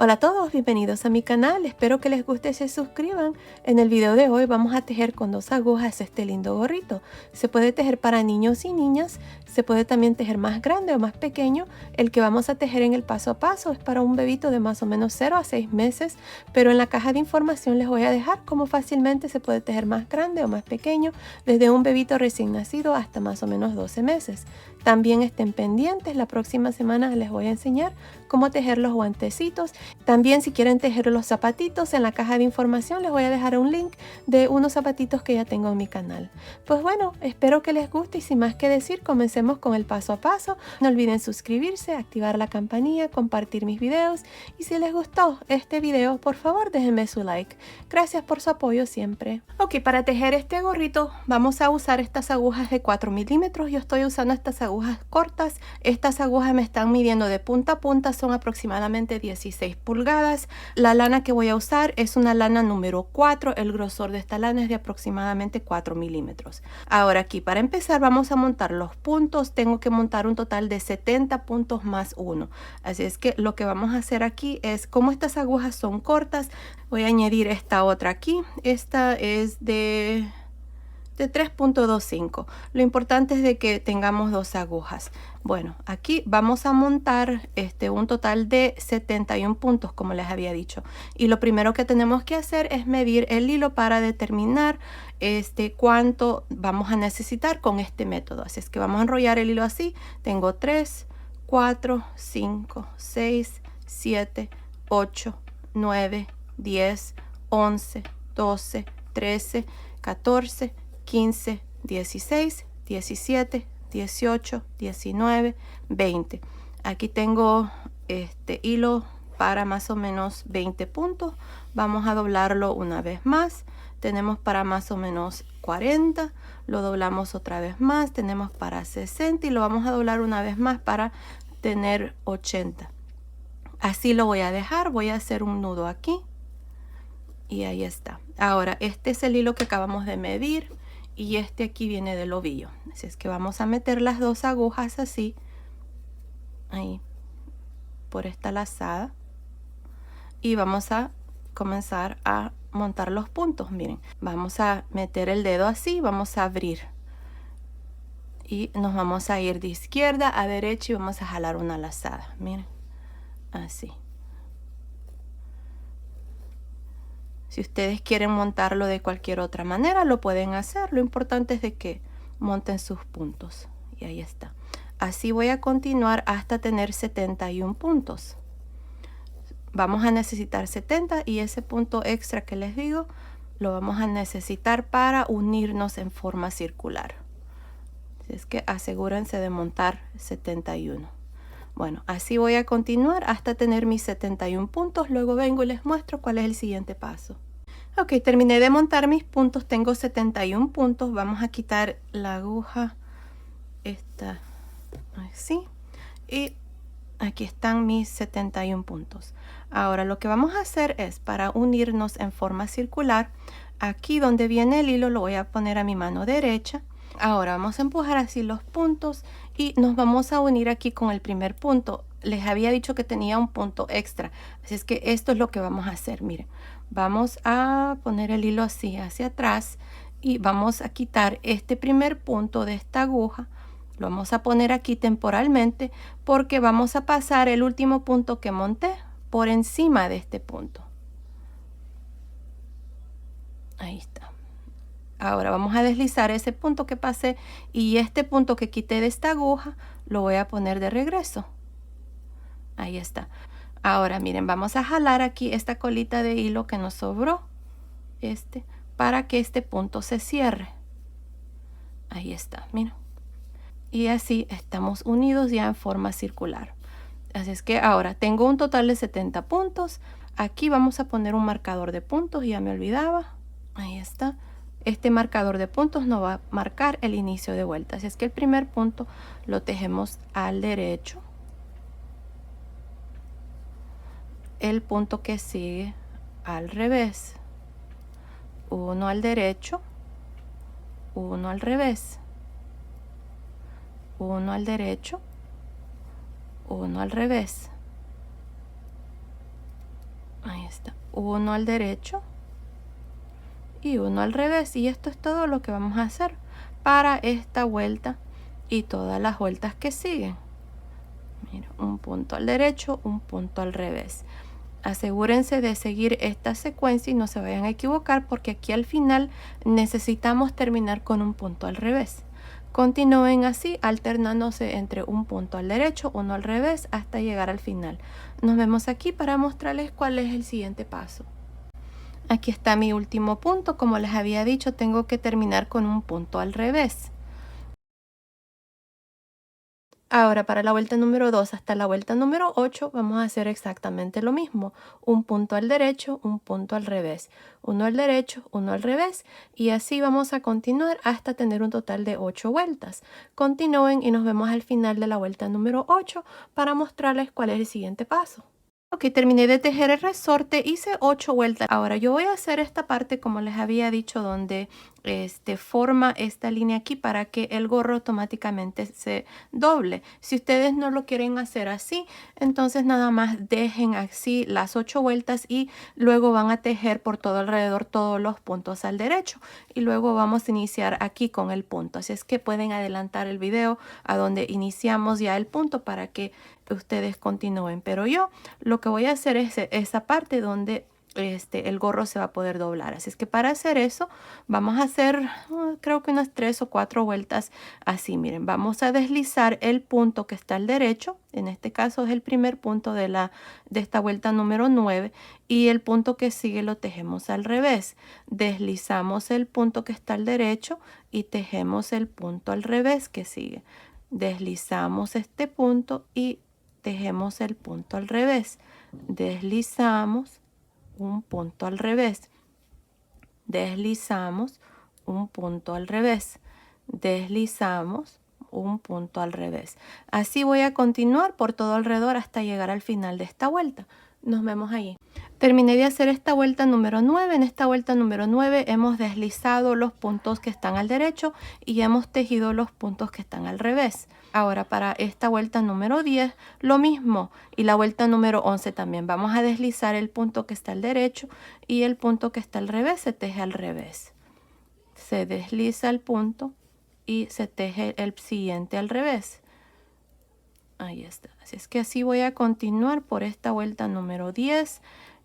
Hola a todos, bienvenidos a mi canal, espero que les guste y se suscriban. En el video de hoy vamos a tejer con 2 agujas este lindo gorrito. Se puede tejer para niños y niñas, se puede también tejer más grande o más pequeño. El que vamos a tejer en el paso a paso es para un bebito de más o menos 0 a 6 meses, pero en la caja de información les voy a dejar cómo fácilmente se puede tejer más grande o más pequeño, desde un bebito recién nacido hasta más o menos 12 meses. También estén pendientes, la próxima semana les voy a enseñar cómo tejer los guantecitos. También si quieren tejer los zapatitos, en la caja de información les voy a dejar un link de unos zapatitos que ya tengo en mi canal. Pues bueno, espero que les guste y sin más que decir, comencemos con el paso a paso. No olviden suscribirse, activar la campanilla, compartir mis videos y si les gustó este video, por favor déjenme su like. Gracias por su apoyo siempre. Ok, para tejer este gorrito vamos a usar estas agujas de 4 milímetros. Yo estoy usando estas agujas cortas. Estas agujas me están midiendo de punta a punta, son aproximadamente 16 pulgadas. La lana que voy a usar es una lana número 4. El grosor de esta lana es de aproximadamente 4 milímetros. Ahora aquí para empezar vamos a montar los puntos. Tengo que montar un total de 70 puntos más 1. Así es que lo que vamos a hacer aquí es, como estas agujas son cortas, voy a añadir esta otra aquí. Esta es de 3.25. Lo importante es de que tengamos 2 agujas. Bueno, aquí vamos a montar un total de 71 puntos, como les había dicho. Y lo primero que tenemos que hacer es medir el hilo para determinar cuánto vamos a necesitar con este método. Así es que vamos a enrollar el hilo así. Tengo 3, 4, 5, 6, 7, 8, 9, 10, 11, 12, 13, 14, 15, 16, 17, 18, 19, 20. Aquí tengo este hilo para más o menos 20 puntos. Vamos a doblarlo una vez más. Tenemos para más o menos 40. Lo doblamos otra vez más. Tenemos para 60 y lo vamos a doblar una vez más para tener 80. Así lo voy a dejar. Voy a hacer un nudo aquí. Y ahí está. Ahora, este es el hilo que acabamos de medir. Y este aquí viene del ovillo. Así es que vamos a meter las 2 agujas así. Ahí. Por esta lazada. Y vamos a comenzar a montar los puntos. Miren. Vamos a meter el dedo así. Vamos a abrir. Y nos vamos a ir de izquierda a derecha y vamos a jalar una lazada. Miren. Así. Si ustedes quieren montarlo de cualquier otra manera, lo pueden hacer. Lo importante es de que monten sus puntos. Y ahí está. Así voy a continuar hasta tener 71 puntos. Vamos a necesitar 70 y ese punto extra que les digo, lo vamos a necesitar para unirnos en forma circular. Así es que asegúrense de montar 71. Bueno, así voy a continuar hasta tener mis 71 puntos. Luego vengo y les muestro cuál es el siguiente paso. Ok, terminé de montar mis puntos. Tengo 71 puntos. Vamos a quitar la aguja. Esta así. Y aquí están mis 71 puntos. Ahora lo que vamos a hacer es, para unirnos en forma circular, aquí donde viene el hilo lo voy a poner a mi mano derecha. Ahora vamos a empujar así los puntos y nos vamos a unir aquí con el primer punto. Les había dicho que tenía un punto extra, así es que esto es lo que vamos a hacer. Miren, vamos a poner el hilo así hacia atrás y vamos a quitar este primer punto de esta aguja. Lo vamos a poner aquí temporalmente porque vamos a pasar el último punto que monté por encima de este punto. Ahí está. Ahora vamos a deslizar ese punto que pasé y este punto que quité de esta aguja lo voy a poner de regreso. Ahí está. Ahora miren, vamos a jalar aquí esta colita de hilo que nos sobró, para que este punto se cierre. Ahí está, miren. Y así estamos unidos ya en forma circular. Así es que ahora tengo un total de 70 puntos. Aquí vamos a poner un marcador de puntos, ya me olvidaba. Ahí está. Este marcador de puntos nos va a marcar el inicio de vuelta. Así es que el primer punto lo tejemos al derecho. El punto que sigue al revés. Uno al derecho. Uno al revés. Uno al derecho. Uno al revés. Ahí está, uno al derecho y uno al revés, y esto es todo lo que vamos a hacer para esta vuelta y todas las vueltas que siguen. Mira, un punto al derecho, un punto al revés. Asegúrense de seguir esta secuencia y no se vayan a equivocar, porque aquí al final necesitamos terminar con un punto al revés. Continúen así, alternándose entre un punto al derecho, uno al revés, hasta llegar al final. Nos vemos aquí para mostrarles cuál es el siguiente paso. Aquí está mi último punto. Como les había dicho, tengo que terminar con un punto al revés. Ahora para la vuelta número 2 hasta la vuelta número 8 vamos a hacer exactamente lo mismo. Un punto al derecho, un punto al revés. Uno al derecho, uno al revés. Y así vamos a continuar hasta tener un total de 8 vueltas. Continúen y nos vemos al final de la vuelta número 8 para mostrarles cuál es el siguiente paso. Ok, terminé de tejer el resorte, hice 8 vueltas. Ahora yo voy a hacer esta parte como les había dicho, donde forma esta línea aquí para que el gorro automáticamente se doble. Si ustedes no lo quieren hacer así, entonces nada más dejen así las 8 vueltas y luego van a tejer por todo alrededor todos los puntos al derecho. Y luego vamos a iniciar aquí con el punto. Así es que pueden adelantar el video a donde iniciamos ya el punto para que ustedes continúen, pero yo lo que voy a hacer es esa parte donde el gorro se va a poder doblar. Así es que para hacer eso vamos a hacer creo que unas 3 o 4 vueltas así. Miren, vamos a deslizar el punto que está al derecho, en este caso es el primer punto de esta vuelta número 9, y el punto que sigue lo tejemos al revés. Deslizamos el punto que está al derecho y tejemos el punto al revés que sigue. Deslizamos este punto y tejemos el punto al revés. Deslizamos un punto al revés. Deslizamos un punto al revés. Deslizamos un punto al revés. Así voy a continuar por todo alrededor hasta llegar al final de esta vuelta. Nos vemos allí. Terminé de hacer esta vuelta número 9. En esta vuelta número 9 hemos deslizado los puntos que están al derecho y hemos tejido los puntos que están al revés. Ahora para esta vuelta número 10 lo mismo, y la vuelta número 11 también. Vamos a deslizar el punto que está al derecho y el punto que está al revés se teje al revés. Se desliza el punto y se teje el siguiente al revés. Ahí está. Así es que así voy a continuar por esta vuelta número 10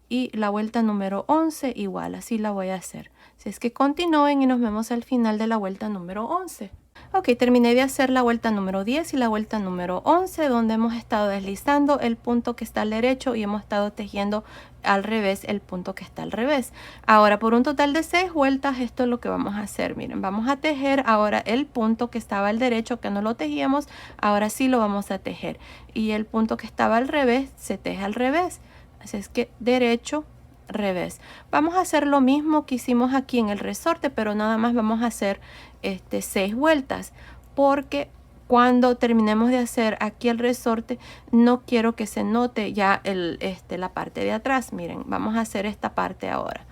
y la vuelta número 11 igual, así la voy a hacer. Así es que continúen y nos vemos al final de la vuelta número 11. Ok, terminé de hacer la vuelta número 10 y la vuelta número 11, donde hemos estado deslizando el punto que está al derecho y hemos estado tejiendo al revés el punto que está al revés. Ahora por un total de 6 vueltas esto es lo que vamos a hacer. Miren, vamos a tejer ahora el punto que estaba al derecho, que no lo tejíamos, ahora sí lo vamos a tejer. Y el punto que estaba al revés se teje al revés. Así es que derecho, revés. Vamos a hacer lo mismo que hicimos aquí en el resorte, pero nada más vamos a hacer 6 vueltas, porque cuando terminemos de hacer aquí el resorte no quiero que se note ya la parte de atrás. Miren, vamos a hacer esta parte ahora.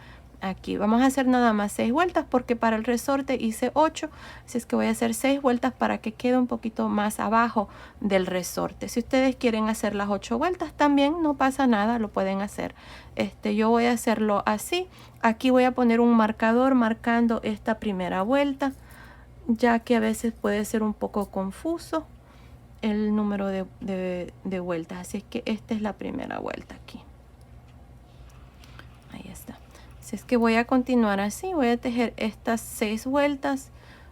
Aquí vamos a hacer nada más 6 vueltas porque para el resorte hice 8, así es que voy a hacer 6 vueltas para que quede un poquito más abajo del resorte. Si ustedes quieren hacer las 8 vueltas también no pasa nada, lo pueden hacer. Yo voy a hacerlo así. Aquí voy a poner un marcador marcando esta primera vuelta, ya que a veces puede ser un poco confuso el número de vueltas. Así es que esta es la primera vuelta aquí. Ahí está. Así es que voy a continuar así. Voy a tejer estas 6 vueltas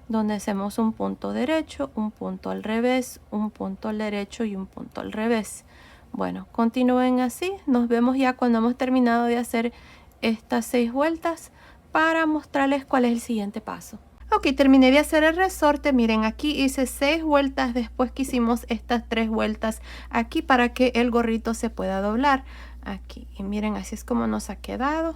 donde hacemos un punto derecho, un punto al revés, un punto al derecho y un punto al revés. Bueno, continúen así. Nos vemos ya cuando hemos terminado de hacer estas 6 vueltas para mostrarles cuál es el siguiente paso. Ok, terminé de hacer el resorte. Miren, aquí hice 6 vueltas después que hicimos estas 3 vueltas aquí para que el gorrito se pueda doblar aquí. Y miren, así es como nos ha quedado.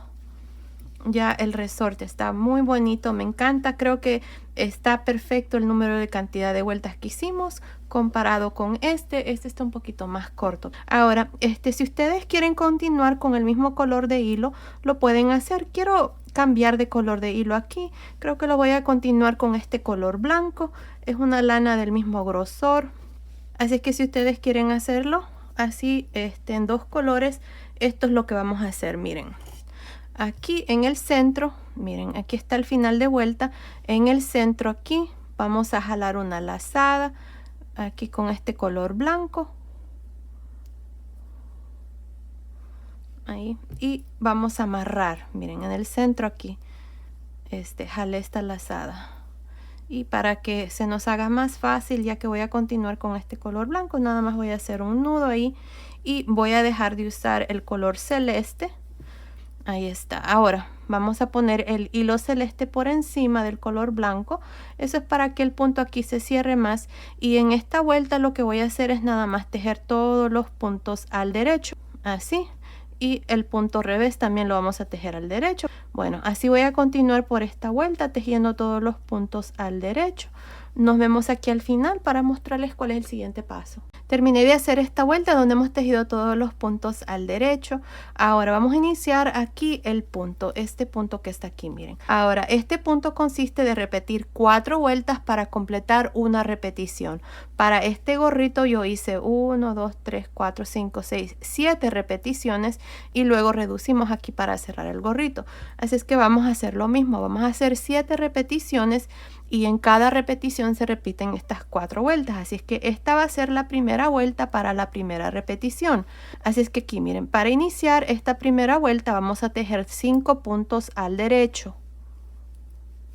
Ya el resorte está muy bonito, me encanta. Creo que está perfecto el número de cantidad de vueltas que hicimos comparado con este está un poquito más corto. Ahora, si ustedes quieren continuar con el mismo color de hilo, lo pueden hacer. Quiero cambiar de color de hilo aquí. Creo que lo voy a continuar con este color blanco. Es una lana del mismo grosor. Así que si ustedes quieren hacerlo así, en 2 colores, esto es lo que vamos a hacer. Miren, aquí en el centro, miren, aquí está el final de vuelta. En el centro aquí vamos a jalar una lazada aquí con este color blanco. Ahí, y vamos a amarrar, miren, en el centro aquí, jalé esta lazada. Y para que se nos haga más fácil, ya que voy a continuar con este color blanco, nada más voy a hacer un nudo ahí y voy a dejar de usar el color celeste. Ahí está. Ahora vamos a poner el hilo celeste por encima del color blanco. Eso es para que el punto aquí se cierre más. Y en esta vuelta lo que voy a hacer es nada más tejer todos los puntos al derecho, así. Y el punto revés también lo vamos a tejer al derecho. Bueno, así voy a continuar por esta vuelta tejiendo todos los puntos al derecho. Nos vemos aquí al final para mostrarles cuál es el siguiente paso. Terminé de hacer esta vuelta donde hemos tejido todos los puntos al derecho. Ahora vamos a iniciar aquí el punto, este punto que está aquí, miren. Ahora este punto consiste de repetir 4 vueltas para completar una repetición. Para este gorrito yo hice 1, 2, 3, 4, 5, 6, 7 repeticiones y luego reducimos aquí para cerrar el gorrito. Así es que vamos a hacer lo mismo, vamos a hacer 7 repeticiones y en cada repetición se repiten estas 4 vueltas. Así es que esta va a ser la primera vuelta para la primera repetición. Así es que aquí miren, para iniciar esta primera vuelta vamos a tejer 5 puntos al derecho.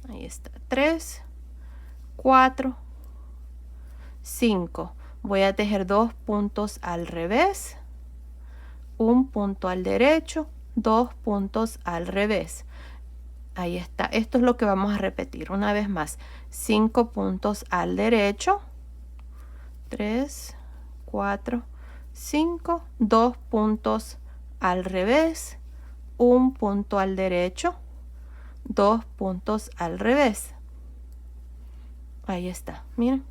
Ahí está, 3, 4, 5. Voy a tejer 2 puntos al revés, un punto al derecho, 2 puntos al revés. Ahí está, esto es lo que vamos a repetir una vez más. 5 puntos al derecho, 3, 4, 5, 2 puntos al revés, un punto al derecho, 2 puntos al revés. Ahí está, miren.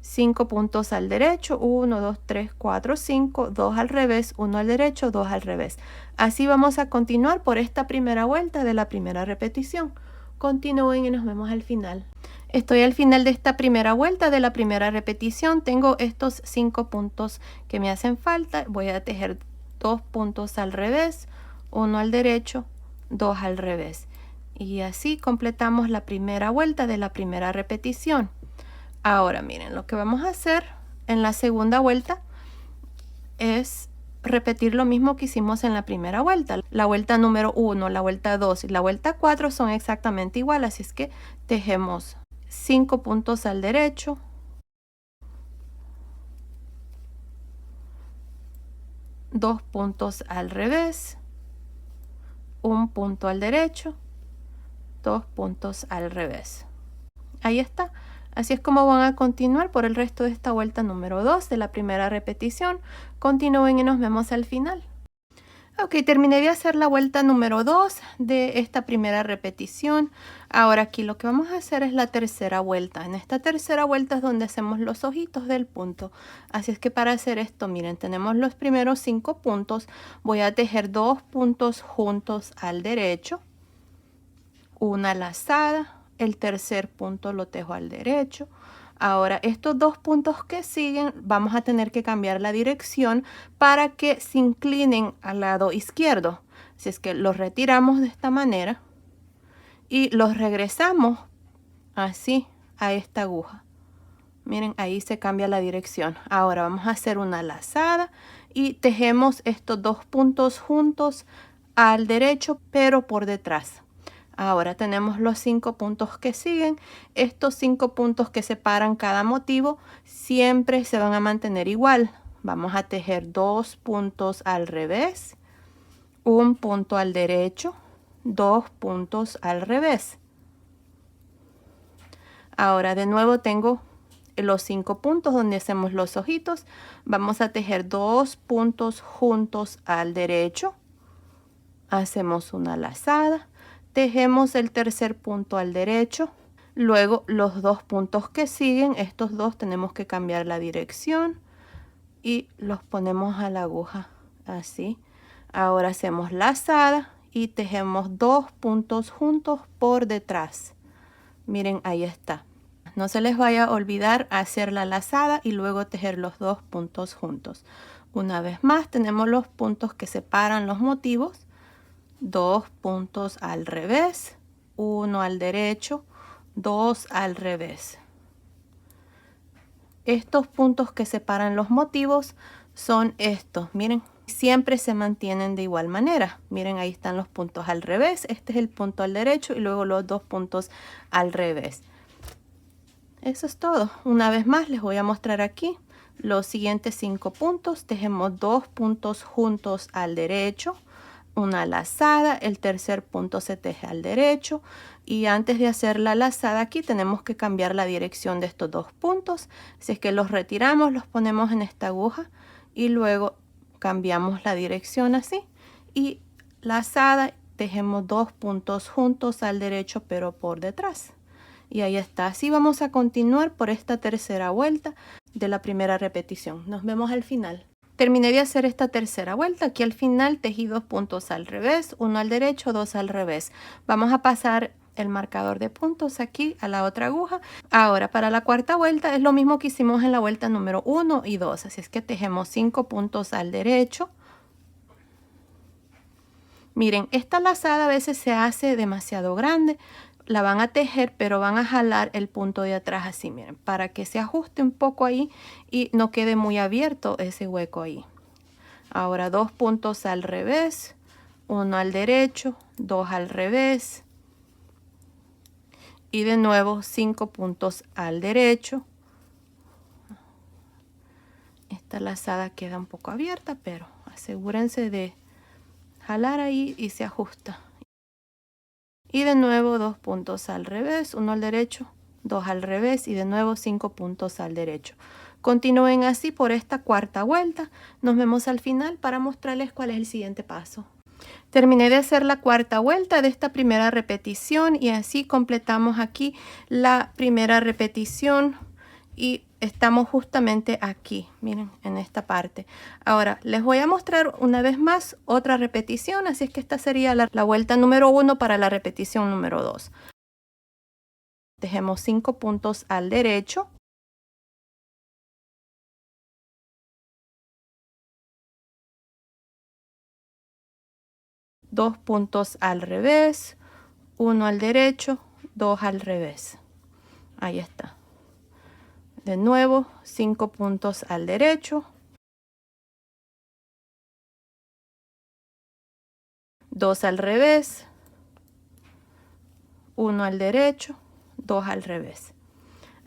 5 puntos al derecho, 1, 2, 3, 4, 5, 2 al revés, 1 al derecho, 2 al revés. Así vamos a continuar por esta primera vuelta de la primera repetición. Continúen y nos vemos al final. Estoy al final de esta primera vuelta de la primera repetición. Tengo estos 5 puntos que me hacen falta. Voy a tejer 2 puntos al revés, 1 al derecho, 2 al revés. Y así completamos la primera vuelta de la primera repetición. Ahora miren, lo que vamos a hacer en la segunda vuelta es repetir lo mismo que hicimos en la primera vuelta. La vuelta número 1, la vuelta 2 y la vuelta 4 son exactamente iguales, así es que tejemos 5 puntos al derecho, 2 puntos al revés, un punto al derecho, 2 puntos al revés. Ahí está. Así es como van a continuar por el resto de esta vuelta número 2 de la primera repetición. Continúen y nos vemos al final. Ok, terminé de hacer la vuelta número 2 de esta primera repetición. Ahora aquí lo que vamos a hacer es la tercera vuelta. En esta tercera vuelta es donde hacemos los ojitos del punto. Así es que para hacer esto, miren, tenemos los primeros 5 puntos. Voy a tejer 2 puntos juntos al derecho, una lazada. El tercer punto lo tejo al derecho. Ahora estos 2 puntos que siguen vamos a tener que cambiar la dirección para que se inclinen al lado izquierdo. Así es que los retiramos de esta manera y los regresamos así a esta aguja. Miren, ahí se cambia la dirección. Ahora vamos a hacer una lazada y tejemos estos 2 puntos juntos al derecho pero por detrás. Ahora tenemos los 5 puntos que siguen. Estos 5 puntos que separan cada motivo siempre se van a mantener igual. Vamos a tejer 2 puntos al revés, un punto al derecho, 2 puntos al revés. Ahora de nuevo tengo los 5 puntos donde hacemos los ojitos. Vamos a tejer 2 puntos juntos al derecho. Hacemos una lazada. Tejemos el tercer punto al derecho, luego los 2 puntos que siguen, estos 2 tenemos que cambiar la dirección y los ponemos a la aguja así. Ahora hacemos lazada y tejemos 2 puntos juntos por detrás. Miren, ahí está. No se les vaya a olvidar hacer la lazada y luego tejer los 2 puntos juntos. Una vez más tenemos los puntos que separan los motivos, 2 puntos al revés, 1 al derecho, 2 al revés. Estos puntos que separan los motivos son estos, miren, siempre se mantienen de igual manera. Miren, ahí están los puntos al revés, este es el punto al derecho y luego los 2 puntos al revés. Eso es todo. Una vez más les voy a mostrar aquí los siguientes 5 puntos. Tejemos 2 puntos juntos al derecho, una lazada, el tercer punto se teje al derecho y antes de hacer la lazada aquí tenemos que cambiar la dirección de estos 2 puntos. Si es que los retiramos, los ponemos en esta aguja y luego cambiamos la dirección así y lazada, tejemos 2 puntos juntos al derecho pero por detrás. Y ahí está. Así vamos a continuar por esta tercera vuelta de la primera repetición. Nos vemos al final. Terminé de hacer esta tercera vuelta. Aquí al final tejí 2 puntos al revés, 1 al derecho, 2 al revés. Vamos a pasar el marcador de puntos aquí a la otra aguja. Ahora para la cuarta vuelta es lo mismo que hicimos en la vuelta número 1 y 2. Así es que tejemos 5 puntos al derecho. Miren, esta lazada a veces se hace demasiado grande. La van a tejer, pero van a jalar el punto de atrás así, miren, para que se ajuste un poco ahí y no quede muy abierto ese hueco ahí. Ahora 2 puntos al revés, 1 al derecho, 2 al revés y de nuevo 5 puntos al derecho. Esta lazada queda un poco abierta, pero asegúrense de jalar ahí y se ajusta. Y de nuevo 2 puntos al revés, 1 al derecho, 2 al revés y de nuevo 5 puntos al derecho. Continúen así por esta cuarta vuelta. Nos vemos al final para mostrarles cuál es el siguiente paso. Terminé de hacer la cuarta vuelta de esta primera repetición y así completamos aquí la primera repetición y estamos justamente aquí, miren, en esta parte. Ahora les voy a mostrar una vez más otra repetición, así es que esta sería la vuelta número 1 para la repetición número 2. Tejemos 5 puntos al derecho, dos puntos al revés, 1 al derecho, 2 al revés. Ahí está. De nuevo 5 puntos al derecho, 2 al revés, 1 al derecho, 2 al revés.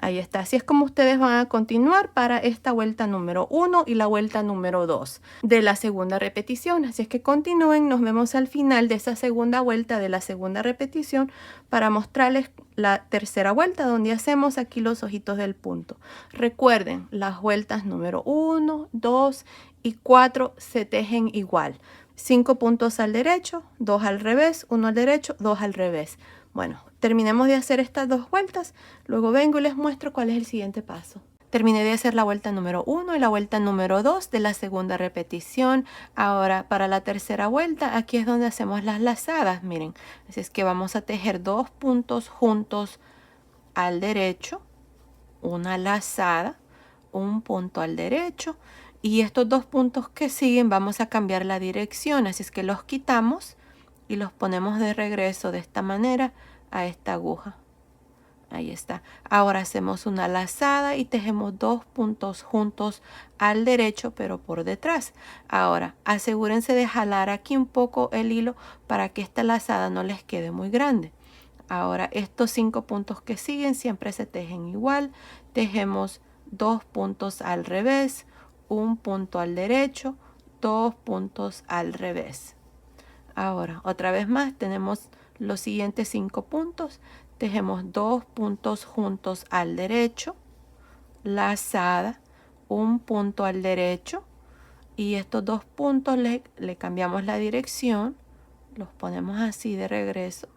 Ahí está. Así es como ustedes van a continuar para esta vuelta número 1 y la vuelta número 2 de la segunda repetición. Así es que continúen. Nos vemos al final de esa segunda vuelta de la segunda repetición para mostrarles la tercera vuelta donde hacemos aquí los ojitos del punto. Recuerden, las vueltas número 1, 2 y 4 se tejen igual. 5 puntos al derecho, 2 al revés, 1 al derecho, 2 al revés. Bueno, terminemos de hacer estas 2 vueltas, luego vengo y les muestro cuál es el siguiente paso. Terminé de hacer la vuelta número 1 y la vuelta número 2 de la segunda repetición. Ahora para la tercera vuelta, aquí es donde hacemos las lazadas, miren. Así es que vamos a tejer 2 puntos juntos al derecho, una lazada, un punto al derecho y estos 2 puntos que siguen vamos a cambiar la dirección, así es que los quitamos y los ponemos de regreso de esta manera a esta aguja. Ahí está. Ahora hacemos una lazada y tejemos 2 puntos juntos al derecho pero por detrás. Ahora asegúrense de jalar aquí un poco el hilo para que esta lazada no les quede muy grande. Ahora estos 5 puntos que siguen siempre se tejen igual. Tejemos 2 puntos al revés, un punto al derecho, 2 puntos al revés. Ahora otra vez más tenemos los siguientes 5 puntos. Tejemos 2 puntos juntos al derecho, lazada, un punto al derecho y estos 2 puntos le cambiamos la dirección, los ponemos así de regreso,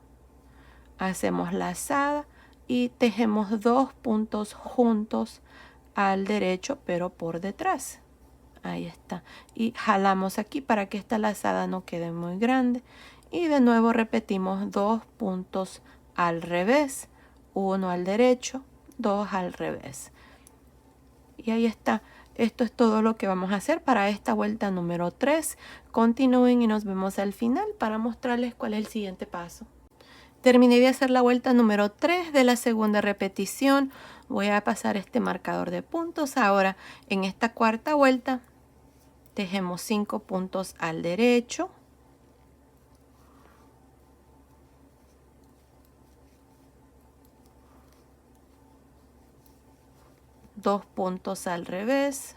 hacemos lazada y tejemos 2 puntos juntos al derecho pero por detrás. Ahí está. Y jalamos aquí para que esta lazada no quede muy grande. Y de nuevo repetimos 2 puntos al revés, 1 al derecho, 2 al revés. Y ahí está. Esto es todo lo que vamos a hacer para esta vuelta número 3. Continúen y nos vemos al final para mostrarles cuál es el siguiente paso. Terminé de hacer la vuelta número 3 de la segunda repetición. Voy a pasar este marcador de puntos. Ahora, en esta cuarta vuelta, tejemos 5 puntos al derecho. 2 puntos al revés,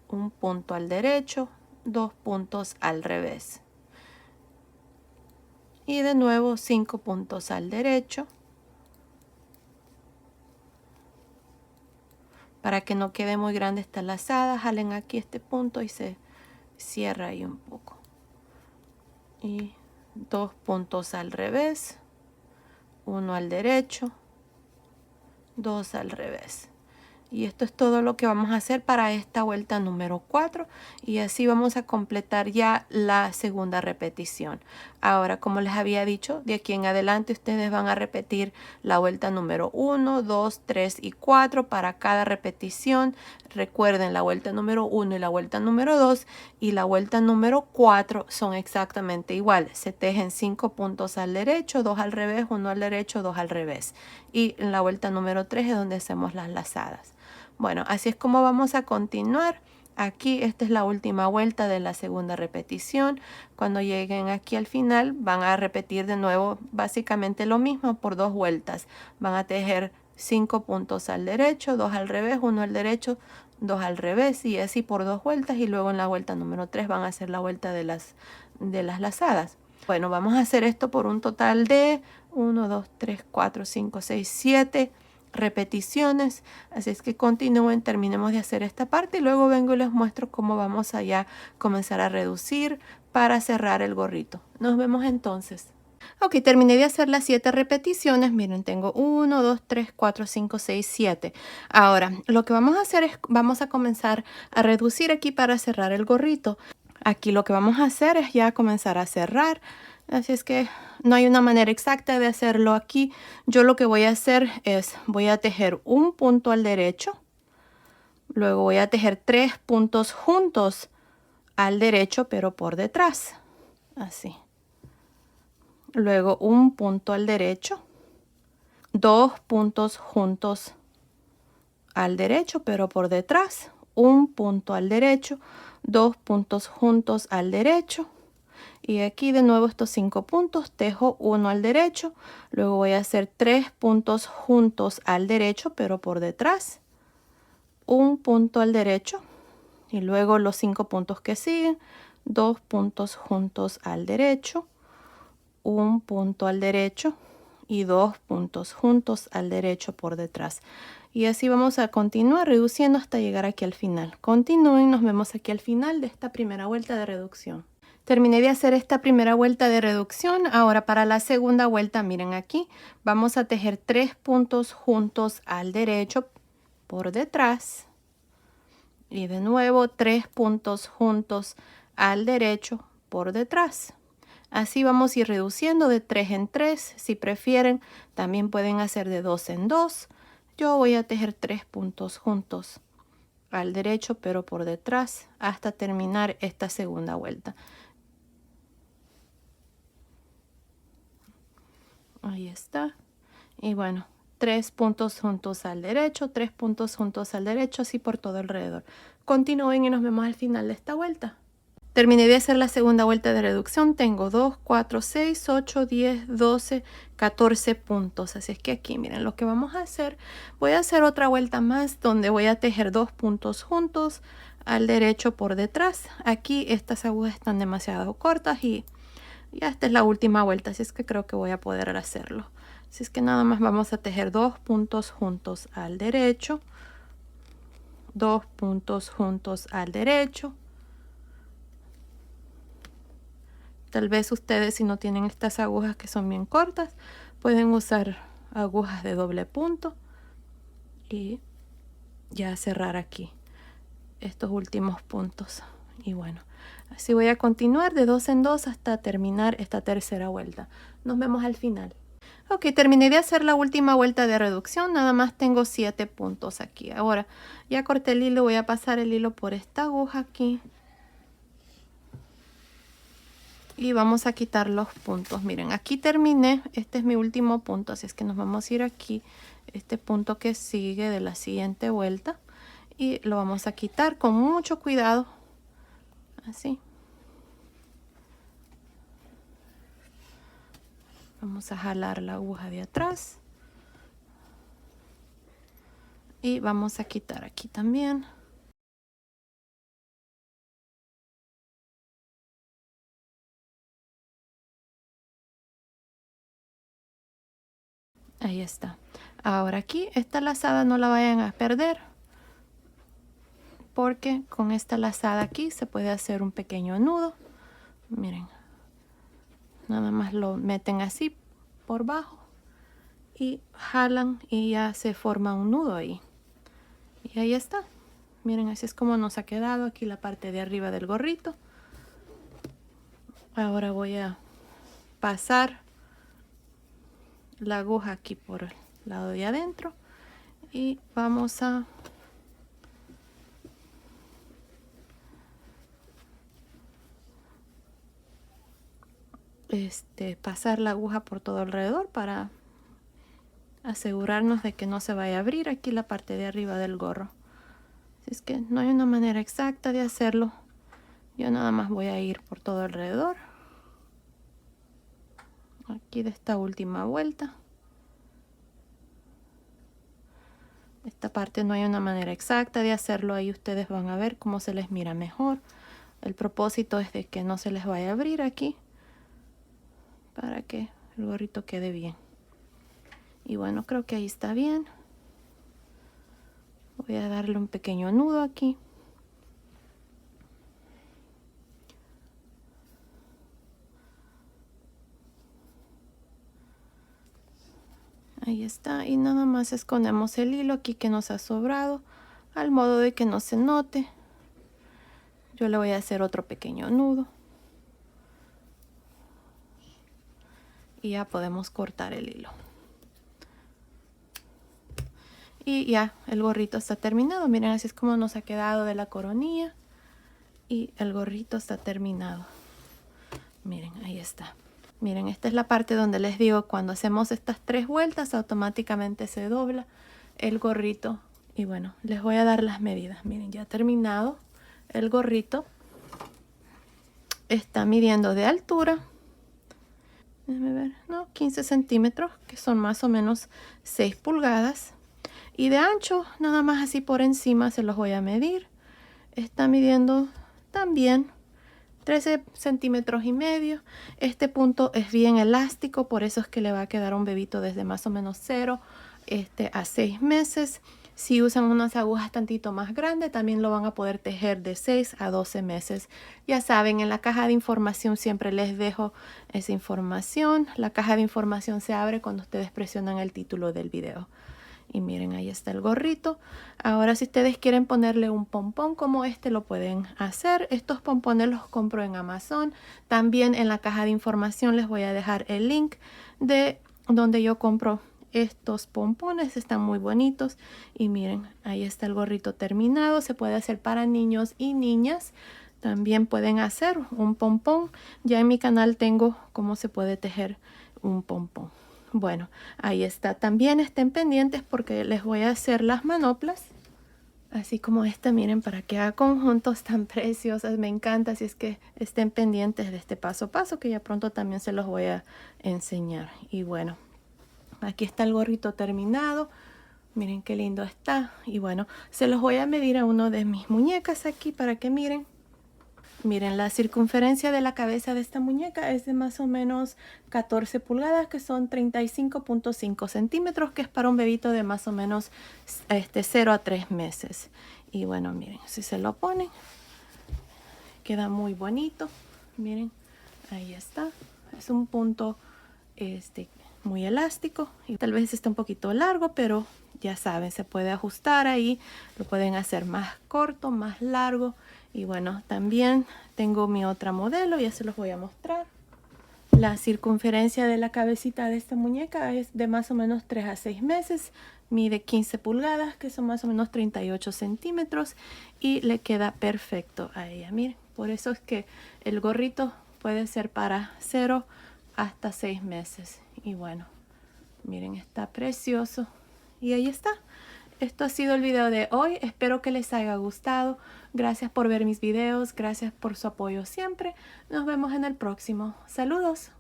1 punto al derecho, 2 puntos al revés. Y de nuevo 5 puntos al derecho. Para que no quede muy grande esta lazada, jalen aquí este punto y se cierra ahí un poco. Y 2 puntos al revés, 1 al derecho, 2 al revés. Y esto es todo lo que vamos a hacer para esta vuelta número 4 y así vamos a completar ya la segunda repetición. Ahora, como les había dicho, de aquí en adelante ustedes van a repetir la vuelta número 1, 2, 3 y 4 para cada repetición. Recuerden, la vuelta número 1 y la vuelta número 2 y la vuelta número 4 son exactamente iguales. Se tejen 5 puntos al derecho, 2 al revés, 1 al derecho, 2 al revés. Y en la vuelta número 3 es donde hacemos las lazadas. Bueno, así es como vamos a continuar. Aquí esta es la última vuelta de la segunda repetición. Cuando lleguen aquí al final van a repetir de nuevo básicamente lo mismo por 2 vueltas. Van a tejer 5 puntos al derecho, 2 al revés, 1 al derecho, 2 al revés y así por 2 vueltas y luego en la vuelta número 3 van a hacer la vuelta de las lazadas. Bueno, vamos a hacer esto por un total de 1, 2, 3, 4, 5, 6, 7 repeticiones, así es que continúen, terminemos de hacer esta parte y luego vengo y les muestro cómo vamos a ya comenzar a reducir para cerrar el gorrito. Nos vemos entonces. Ok, terminé de hacer las 7 repeticiones. Miren, tengo 1, 2, 3, 4, 5, 6, 7. Ahora, lo que vamos a hacer es, vamos a comenzar a reducir aquí para cerrar el gorrito. Aquí lo que vamos a hacer es ya comenzar a cerrar. Así es que no hay una manera exacta de hacerlo aquí. Yo lo que voy a hacer es, voy a tejer un punto al derecho. Luego voy a tejer 3 puntos juntos al derecho, pero por detrás. Así. Luego un punto al derecho. 2 puntos juntos al derecho, pero por detrás. Un punto al derecho. 2 puntos juntos al derecho. Y aquí de nuevo estos 5 puntos, tejo 1 al derecho, luego voy a hacer 3 puntos juntos al derecho, pero por detrás, un punto al derecho, y luego los 5 puntos que siguen, 2 puntos juntos al derecho, un punto al derecho y 2 puntos juntos al derecho por detrás. Y así vamos a continuar reduciendo hasta llegar aquí al final. Continúen, nos vemos aquí al final de esta primera vuelta de reducción. Terminé de hacer esta primera vuelta de reducción. Ahora para la segunda vuelta, miren aquí, vamos a tejer 3 puntos juntos al derecho por detrás. Y de nuevo 3 puntos juntos al derecho por detrás. Así vamos a ir reduciendo de 3 en 3. Si prefieren, también pueden hacer de 2 en 2. Yo voy a tejer 3 puntos juntos al derecho, pero por detrás, hasta terminar esta segunda vuelta. Ahí está. Y bueno, 3 puntos juntos al derecho, 3 puntos juntos al derecho, así por todo alrededor. Continúen y nos vemos al final de esta vuelta. Terminé de hacer la segunda vuelta de reducción. Tengo 2, 4, 6, 8, 10, 12, 14 puntos. Así es que aquí, miren, lo que vamos a hacer, voy a hacer otra vuelta más donde voy a tejer 2 puntos juntos al derecho por detrás. Aquí estas agujas están demasiado cortas y ya esta es la última vuelta, así es que creo que voy a poder hacerlo. Así es que nada más vamos a tejer 2 puntos juntos al derecho, 2 puntos juntos al derecho. Tal vez ustedes, si no tienen estas agujas que son bien cortas, pueden usar agujas de doble punto y ya cerrar aquí estos últimos puntos. Y bueno, así voy a continuar de 2 en 2 hasta terminar esta tercera vuelta. Nos vemos al final. Ok, terminé de hacer la última vuelta de reducción, nada más tengo 7 puntos aquí. Ahora ya corté el hilo, voy a pasar el hilo por esta aguja aquí. Y vamos a quitar los puntos. Miren, aquí terminé, este es mi último punto, así es que nos vamos a ir aquí, este punto que sigue de la siguiente vuelta. Y lo vamos a quitar con mucho cuidado, así. Vamos a jalar la aguja de atrás. Y vamos a quitar aquí también. Ahí está. Ahora aquí, esta lazada no la vayan a perder, porque con esta lazada aquí se puede hacer un pequeño nudo. Miren, nada más lo meten así por bajo y jalan y ya se forma un nudo ahí. Y ahí está. Miren, así es como nos ha quedado aquí la parte de arriba del gorrito. Ahora voy a pasar la aguja aquí por el lado de adentro y vamos a pasar la aguja por todo alrededor para asegurarnos de que no se vaya a abrir aquí la parte de arriba del gorro. Así es que no hay una manera exacta de hacerlo. Yo nada más voy a ir por todo alrededor. Aquí de esta última vuelta. Esta parte no hay una manera exacta de hacerlo. Ahí ustedes van a ver cómo se les mira mejor. El propósito es de que no se les vaya a abrir aquí, para que el gorrito quede bien. Y bueno, creo que ahí está bien. Voy a darle un pequeño nudo aquí. Ahí está. Y nada más escondemos el hilo aquí que nos ha sobrado, al modo de que no se note. Yo le voy a hacer otro pequeño nudo. Y ya podemos cortar el hilo. Y ya el gorrito está terminado. Miren, así es como nos ha quedado de la coronilla. Y el gorrito está terminado. Miren, ahí está. Miren, esta es la parte donde les digo, cuando hacemos estas 3 vueltas, automáticamente se dobla el gorrito. Y bueno, les voy a dar las medidas. Miren, ya terminado. El gorrito está midiendo de altura, déjenme ver, no, 15 centímetros, que son más o menos 6 pulgadas. Y de ancho, nada más así por encima se los voy a medir. Está midiendo también 13 centímetros y medio. Este punto es bien elástico, por eso es que le va a quedar a un bebito desde más o menos 0 a 6 meses. Si usan unas agujas tantito más grandes, también lo van a poder tejer de 6 a 12 meses. Ya saben, en la caja de información siempre les dejo esa información. La caja de información se abre cuando ustedes presionan el título del video. Y miren, ahí está el gorrito. Ahora, si ustedes quieren ponerle un pompón como este, lo pueden hacer. Estos pompones los compro en Amazon. También en la caja de información les voy a dejar el link de donde yo compro estos pompones. Están muy bonitos. Y miren, ahí está el gorrito terminado. Se puede hacer para niños y niñas. También pueden hacer un pompón. Ya en mi canal tengo cómo se puede tejer un pompón. Bueno, ahí está. También estén pendientes porque les voy a hacer las manoplas. Así como esta, miren, para que haga conjuntos tan preciosos. Me encanta, así es que estén pendientes de este paso a paso que ya pronto también se los voy a enseñar. Y bueno, aquí está el gorrito terminado. Miren qué lindo está. Y bueno, se los voy a medir a uno de mis muñecas aquí para que miren. Miren, la circunferencia de la cabeza de esta muñeca es de más o menos 14 pulgadas, que son 35.5 centímetros, que es para un bebito de más o menos 0 a 3 meses. Y bueno, miren, si se lo ponen, queda muy bonito. Miren, ahí está. Es un punto muy elástico y tal vez esté un poquito largo, pero ya saben, se puede ajustar ahí. Lo pueden hacer más corto, más largo. Y bueno, también tengo mi otra modelo, ya se los voy a mostrar. La circunferencia de la cabecita de esta muñeca es de más o menos 3 a 6 meses. Mide 15 pulgadas, que son más o menos 38 centímetros. Y le queda perfecto a ella. Miren, por eso es que el gorrito puede ser para 0 hasta 6 meses. Y bueno, miren, está precioso. Y ahí está. Esto ha sido el video de hoy. Espero que les haya gustado. Gracias por ver mis videos. Gracias por su apoyo siempre. Nos vemos en el próximo. Saludos.